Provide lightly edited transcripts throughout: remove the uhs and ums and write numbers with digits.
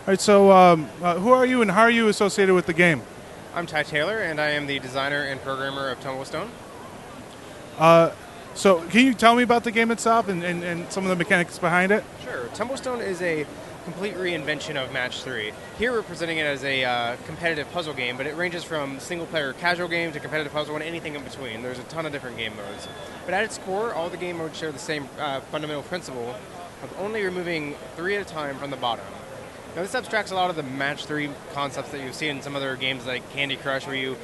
right, so who are you and how are you associated with the game? I'm Ty Taylor, and I am the designer and programmer of Tumblestone. So can you tell me about the game itself and some of the mechanics behind it? Sure. Tumblestone is a complete reinvention of Match 3. Here we're presenting it as a competitive puzzle game, but it ranges from single-player casual game to competitive puzzle and anything in between. There's a ton of different game modes. But at its core, all the game modes share the same fundamental principle of only removing 3 at a time from the bottom. Now this abstracts a lot of the Match 3 concepts that you've seen in some other games like Candy Crush, where you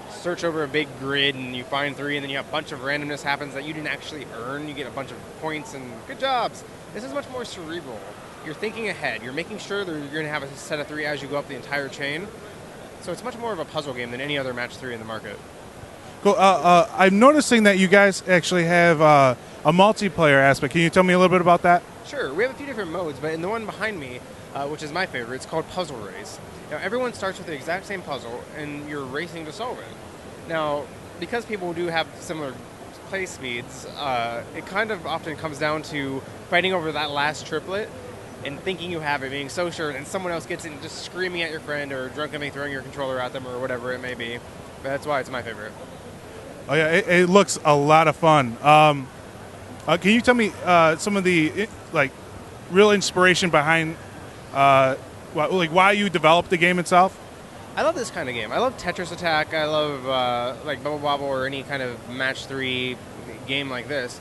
search over a big grid and you find 3 and then you have a bunch of randomness happens that you didn't actually earn. You get a bunch of points and good jobs. This is much more cerebral. You're thinking ahead. You're making sure that you're going to have a set of 3 as you go up the entire chain. So it's much more of a puzzle game than any other Match 3 in the market. Cool. I'm noticing that you guys actually have a multiplayer aspect. Can you tell me a little bit about that? Sure. We have a few different modes, but in the one behind me, which is my favorite, it's called Puzzle Race. Now, everyone starts with the exact same puzzle, and you're racing to solve it. Now, because people do have similar play speeds, it kind of often comes down to fighting over that last triplet and thinking you have it, being so sure, and someone else gets in just screaming at your friend or drunkenly throwing your controller at them or whatever it may be. But that's why it's my favorite. Oh yeah, it looks a lot of fun. Can you tell me some of the real inspiration behind why you developed the game itself? I love this kind of game. I love Tetris Attack. I love like Bubble Bobble or any kind of Match 3 game like this.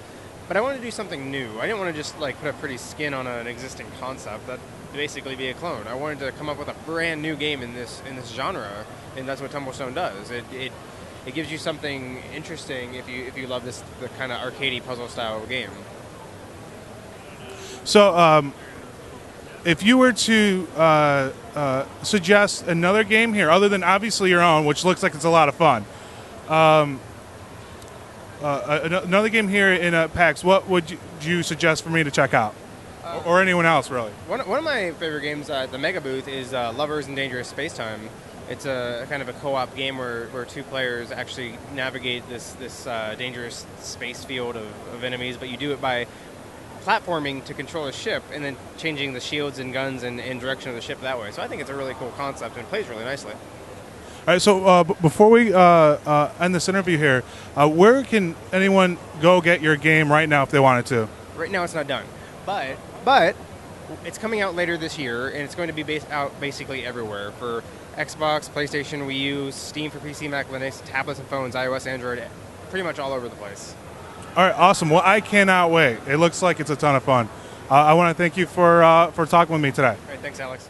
But I wanted to do something new. I didn't want to just put a pretty skin on an existing concept. That'd basically be a clone. I wanted to come up with a brand new game in this genre, and that's what Tumblestone does. It gives you something interesting if you love the kind of arcadey puzzle style game. So, if you were to suggest another game here, other than obviously your own, which looks like it's a lot of fun, another game here in PAX, what would you suggest for me to check out? Or anyone else, really? One of my favorite games at the Mega Booth is Lovers in Dangerous Space-Time. It's a kind of a co-op game where 2 players actually navigate this dangerous space field of enemies, but you do it by platforming to control a ship and then changing the shields and guns and direction of the ship that way. So I think it's a really cool concept and it plays really nicely. All right, so before we end this interview here, where can anyone go get your game right now if they wanted to? Right now it's not done, but it's coming out later this year and it's going to be out basically everywhere for Xbox, PlayStation, Wii U, Steam for PC, Mac, Linux, tablets and phones, iOS, Android, pretty much all over the place. All right, awesome. Well, I cannot wait. It looks like it's a ton of fun. I want to thank you for talking with me today. All right, thanks, Alex.